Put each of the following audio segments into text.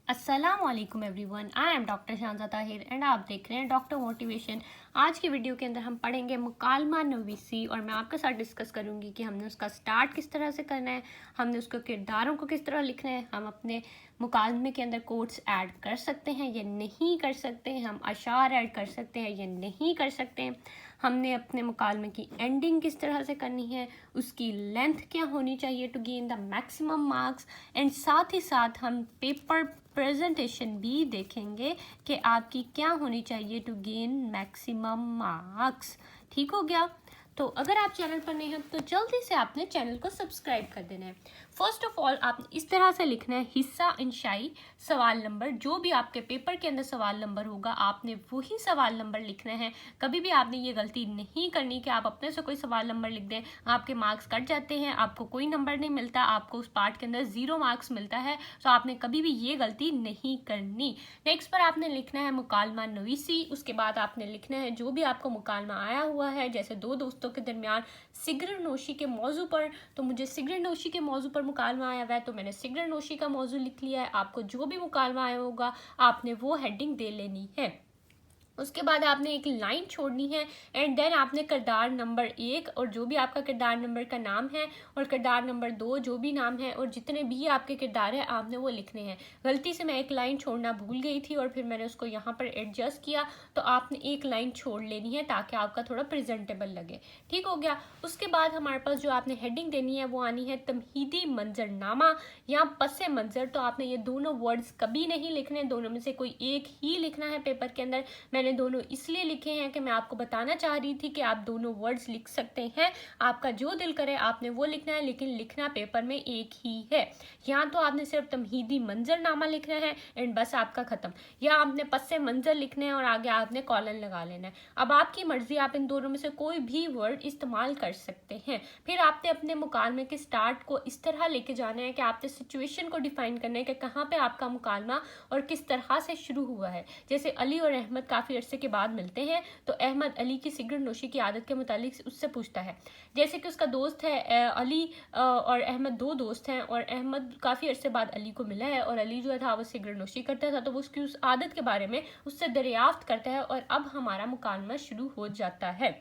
अस्सलामुअलैकुम everyone, I am doctor Shanza Tahir and आप देख रहे हैं डॉक्टर मोटिवेशन। आज की वीडियो के अंदर हम पढ़ेंगे मुकालमा नवीसी और मैं आपके साथ डिस्कस करूंगी कि हमने उसका स्टार्ट किस तरह से करना है, हमने उसके किरदारों को किस तरह लिखना है, हम अपने मुकालमे के अंदर कोट्स ऐड कर सकते हैं या नहीं कर सकते हैं, हम अशार ऐड कर सकते हैं या नहीं कर सकते हैं, हमने अपने मुकालमे की एंडिंग किस तरह से करनी है, उसकी लेंथ क्या होनी चाहिए to gain the maximum marks and साथ ही साथ हम पेपर प्रेजेंटेशन भी देखेंगे कि आपकी क्या होनी चाहिए टू गेन मैक्सिमम मार्क्स। ठीक हो गया। तो अगर आप चैनल पर नए हैं तो जल्दी से आपने चैनल को सब्सक्राइब कर देना है। फर्स्ट ऑफ ऑल आपने इस तरह से लिखना है हिस्सा इंशाई सवाल नंबर, जो भी आपके पेपर के अंदर सवाल नंबर होगा आपने वही सवाल नंबर लिखना है। कभी भी आपने ये गलती नहीं करनी कि आप अपने से कोई सवाल नंबर लिख दें, आपके मार्क्स कट जाते हैं, आपको कोई नंबर नहीं मिलता, आपको उस पार्ट के अंदर 0 मार्क्स मिलता है। तो आपने कभी भी ये गलती नहीं करनी। नेक्स्ट पर आपने लिखना है मुकालमा नवीसी। उसके बाद आपने लिखना है जो भी आपको मुकालमा आया हुआ है, जैसे दो दोस्तों के दरमियान सिगरेट नोशी के मौजू पर, तो मुझे सिगरेट नोशी के मौजू पर मुकालमा आया हुआ है तो मैंने सिगरेट नोशी का मौजू लिख लिया है। आपको जो भी मुकालमा आया होगा आपने वो हेडिंग दे लेनी है। उसके बाद आपने एक लाइन छोड़नी है एंड देन आपने किरदार नंबर 1 और जो भी आपका किरदार नंबर का नाम है और किरदार नंबर 2 जो भी नाम है और जितने भी आपके किरदार हैं आपने वो लिखने हैं। गलती से मैं एक लाइन छोड़ना भूल गई थी और फिर मैंने उसको यहाँ पर एडजस्ट किया, तो आपने एक लाइन छोड़ लेनी है ताकि आपका थोड़ा प्रेजेंटेबल लगे। ठीक हो गया। उसके बाद हमारे पास जो आपने हेडिंग देनी है वो आनी है तमहीदी मंजरनामा या पसे मंजर। तो आपने ये दोनों वर्ड्स कभी नहीं लिखने, दोनों में से कोई एक ही लिखना है पेपर के अंदर। मैंने दोनों इसलिए लिखे हैं कि मैं आपको बताना चाह रही थी कि आप दोनों वर्ड्स लिख सकते हैं, आपका जो दिल करे आपने वो लिखना है, लेकिन लिखना पेपर में एक ही है। यहाँ तो आपने सिर्फ तमहीदी मंजरनामा लिखना है एंड बस आपका खत्म, या आपने पस्से मंजर लिखने हैं और आगे आपने कॉलन लगा लेना है। अब आपकी मर्जी, आप इन दोनों में से कोई भी वर्ड इस्तेमाल कर सकते हैं। फिर आपने अपने मुकालमे के स्टार्ट को इस तरह लेके जाना है कि आपने सिचुएशन को डिफाइन करना है कि कहाँ पे आपका मुकालमा और किस तरह से शुरू हुआ है। जैसे अली और अहमद काफ़ी अरसे के बाद मिलते हैं तो अहमद अली की सिगरेट नोशी की आदत के मुतालिक उससे पूछता है। जैसे कि उसका दोस्त है अली और अहमद दो दोस्त हैं और अहमद काफ़ी अरसे बाद अली को मिला है और अली जो था वो सिगरेट नोशी करता था, तो वो उसकी उस आदत के बारे में उससे दरियाफ्त करता है और अब हमारा मुकालमा शुरू हो जाता है।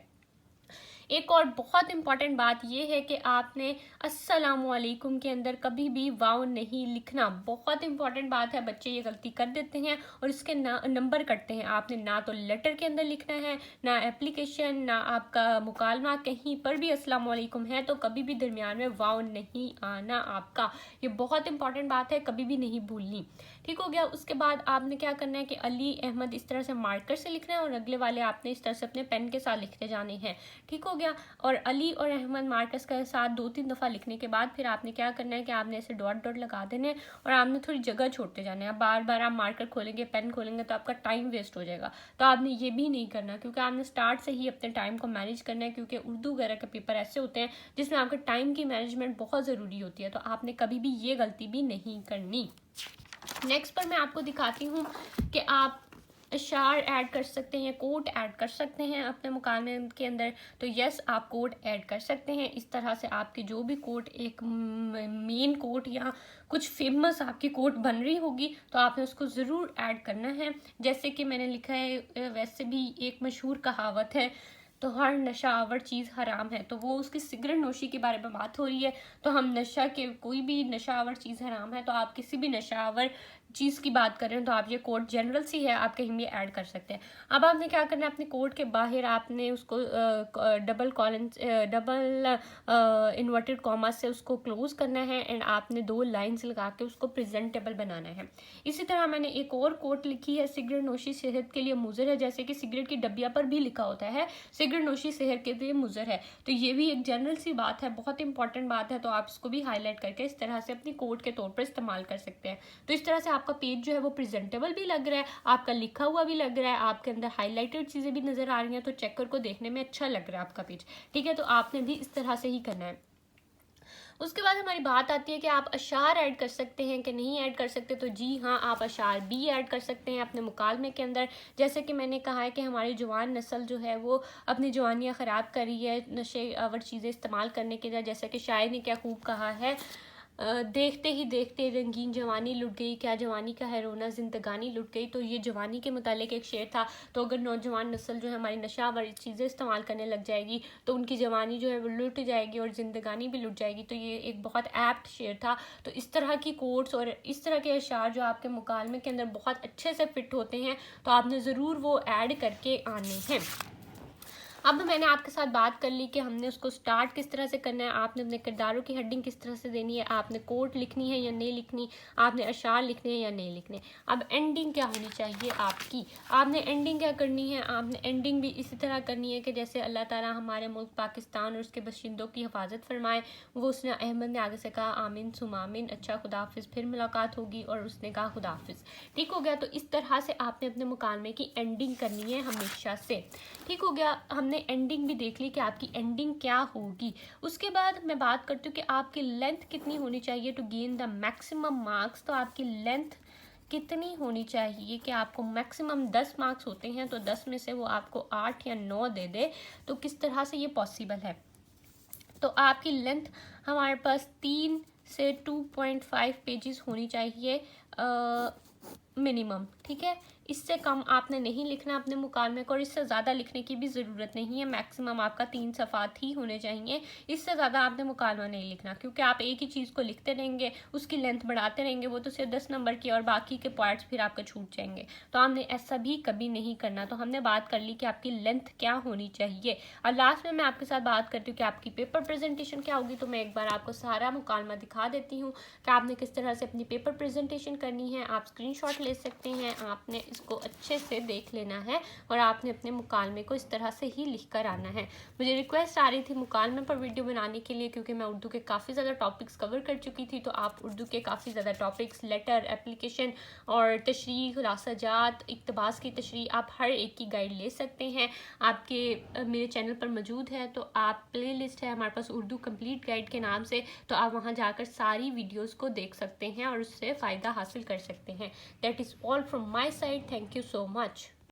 एक और बहुत इंपॉर्टेंट बात यह है कि आपने अस्सलामुअलैकुम के अंदर कभी भी वाव नहीं लिखना। बहुत इंपॉर्टेंट बात है, बच्चे ये गलती कर देते हैं और इसके नंबर कटते हैं। आपने ना तो लेटर के अंदर लिखना है, ना एप्लीकेशन, ना आपका मुकालमा, कहीं पर भी अस्सलामुअलैकुम है तो कभी भी दरमियान में वाव नहीं आना आपका। ये बहुत इंपॉर्टेंट बात है, कभी भी नहीं भूलनी। ठीक हो गया। उसके बाद आपने क्या करना है कि अली अहमद इस तरह से मार्कर से लिखना है और अगले वाले आपने इस तरह से अपने पेन के साथ लिखते जाने हैं। ठीक हो गया। और अली और अहमद मार्कर्स के साथ 2-3 दफ़ा लिखने के बाद फिर आपने क्या करना है कि आपने ऐसे डॉट डॉट लगा देने हैं और आपने थोड़ी जगह छोड़ते जाना है। बार बार आप मार्कर खोलेंगे, पेन खोलेंगे तो आपका टाइम वेस्ट हो जाएगा। तो आपने ये भी नहीं करना, क्योंकि आपने स्टार्ट से ही अपने टाइम को मैनेज करना है, क्योंकि उर्दू वगैरह के पेपर ऐसे होते हैं जिसमें आपके टाइम की मैनेजमेंट बहुत ज़रूरी होती है। तो आपने कभी भी ये गलती भी नहीं करनी। नेक्स्ट पर मैं आपको दिखाती हूँ कि आप अशार ऐड कर सकते हैं, कोट ऐड कर सकते हैं अपने मुकालमे के अंदर। तो यस, आप कोट ऐड कर सकते हैं। इस तरह से आपकी जो भी कोट एक मेन कोट या कुछ फेमस आपकी कोट बन रही होगी तो आपने उसको ज़रूर ऐड करना है। जैसे कि मैंने लिखा है, वैसे भी एक मशहूर कहावत है, तो हर नशा आवर चीज़ हराम है, तो वो उसकी सिगरेट नोशी के बारे में बात हो रही है। तो हम नशा के, कोई भी नशा आवर चीज़ हराम है, तो आप किसी भी नशा आवर चीज़ की बात करें तो आप ये कोड जनरल सी है, आप कहीं भी ऐड कर सकते हैं। अब आपने क्या करना है, अपने कोड के बाहर आपने उसको डबल इन्वर्टेड कॉमा से उसको क्लोज करना है एंड आपने 2 लाइन्स लगा के उसको प्रेजेंटेबल बनाना है। इसी तरह मैंने एक और कोट लिखी है, सिगरेट नोशी सेहत के लिए मुज़र है। जैसे कि सिगरेट की डब्बिया पर भी लिखा होता है सिगरेट नोशी सेहत के लिए मुज़र है, तो ये भी एक जनरल सी बात है, बहुत इंपॉर्टेंट बात है। तो आप इसको भी हाईलाइट करके इस तरह से अपनी कोड के तौर पर इस्तेमाल कर सकते हैं। तो इस तरह से आपका पेज जो है वो प्रेजेंटेबल भी लग रहा है, आपका लिखा हुआ भी लग रहा है, आपके अंदर हाईलाइटेड चीज़ें भी नज़र आ रही हैं, तो चेकर को देखने में अच्छा लग रहा है आपका पेज। ठीक है, तो आपने भी इस तरह से ही करना है। उसके बाद हमारी बात आती है कि आप अशार ऐड कर सकते हैं कि नहीं ऐड कर सकते। तो जी हाँ, आप अशार भी ऐड कर सकते हैं अपने मुकालमे के अंदर। जैसे कि मैंने कहा है कि हमारी जवान नस्ल जो है वो अपनी जवानियाँ ख़राब कर रही है नशे आवर चीज़ें इस्तेमाल करने के लिए। जैसे कि शायर ने क्या खूब कहा है, देखते ही देखते रंगीन जवानी लुट गई, क्या जवानी का है रोना, जिंदगानी लुट गई। तो ये जवानी के मुतालिक एक शेर था। तो अगर नौजवान नस्ल जो है हमारी नशा वाली चीज़ें इस्तेमाल करने लग जाएगी तो उनकी जवानी जो है वो लुट जाएगी और ज़िंदगानी भी लुट जाएगी। तो ये एक बहुत एप्ट शेर था। तो इस तरह की कोट्स और इस तरह के अशार जो आपके मुकालमे के अंदर बहुत अच्छे से फिट होते हैं तो आपने ज़रूर वो ऐड करके आने हैं। अब मैंने आपके साथ बात कर ली कि हमने उसको स्टार्ट किस तरह से करना है, आपने अपने किरदारों की हेडिंग किस तरह से देनी है, आपने कोट लिखनी है या नहीं लिखनी, आपने अशार लिखने हैं या नहीं लिखने। अब एंडिंग क्या होनी चाहिए आपकी, आपने एंडिंग क्या करनी है, आपने एंडिंग भी इसी तरह करनी है कि जैसे अल्लाह ताला हमारे मुल्क पाकिस्तान और उसके बशिंदों की हिफाजत फरमाए। वो उसने अहमद ने आगे से कहा आमीन सुमामिन, अच्छा खुदा हाफिज़, फिर मुलाकात होगी, और उसने कहा खुदा हाफिज़। ठीक हो गया। तो इस तरह से आपने अपने मुकालमे की एंडिंग करनी है हमेशा से। ठीक हो गया। हमने एंडिंग भी देख ली कि आपकी एंडिंग क्या होगी। उसके बाद मैं बात करती हूँ कि आपकी लेंथ कितनी होनी चाहिए to gain the maximum marks. तो आपकी लेंथ कितनी होनी चाहिए कि आपको मैक्सिमम 10 मार्क्स होते हैं तो 10 में से वो आपको 8 या 9 दे दे। तो किस तरह से ये पॉसिबल है। तो आपकी लेंथ हमारे पास 3 से 2.5 पेजेस होनी चाहिए मिनिमम। ठीक है, इससे कम आपने नहीं लिखना अपने मुकालमे को और इससे ज़्यादा लिखने की भी ज़रूरत नहीं है। मैक्सिमम आपका 3 सफ़ात ही होने चाहिए, इससे ज़्यादा आपने मुकालमा नहीं लिखना, क्योंकि आप एक ही चीज़ को लिखते रहेंगे, उसकी लेंथ बढ़ाते रहेंगे, वो तो सिर्फ 10 नंबर की और बाकी के पार्ट्स फिर आपके छूट जाएंगे। तो हमने ऐसा भी कभी नहीं करना। तो हमने बात कर ली कि आपकी लेंथ क्या होनी चाहिए। और लास्ट में मैं आपके साथ बात करती हूँ कि आपकी पेपर प्रेजेंटेशन क्या होगी। तो मैं एक बार आपको सारा मुकालमा दिखा देती हूँ कि आपने किस तरह से अपनी पेपर प्रेजेंटेशन करनी है। आप स्क्रीनशॉट ले सकते हैं, आपने इसको अच्छे से देख लेना है और आपने अपने मुकालमे को इस तरह से ही लिख कर आना है। मुझे रिक्वेस्ट आ रही थी मुकालमे पर वीडियो बनाने के लिए, क्योंकि मैं उर्दू के काफ़ी ज़्यादा टॉपिक्स कवर कर चुकी थी। तो आप उर्दू के काफ़ी ज़्यादा टॉपिक्स, लेटर, एप्लीकेशन और तशरीह, खुलासाजात, इक़्तिबास की तशरीह, आप हर एक की गाइड ले सकते हैं। आपके मेरे चैनल पर मौजूद है। तो आप प्ले लिस्ट है हमारे पास उर्दू कंप्लीट गाइड के नाम से, तो आप वहाँ जाकर सारी वीडियोज़ को देख सकते हैं और उससे फ़ायदा हासिल कर सकते हैं। That is all from my side. Thank you so much.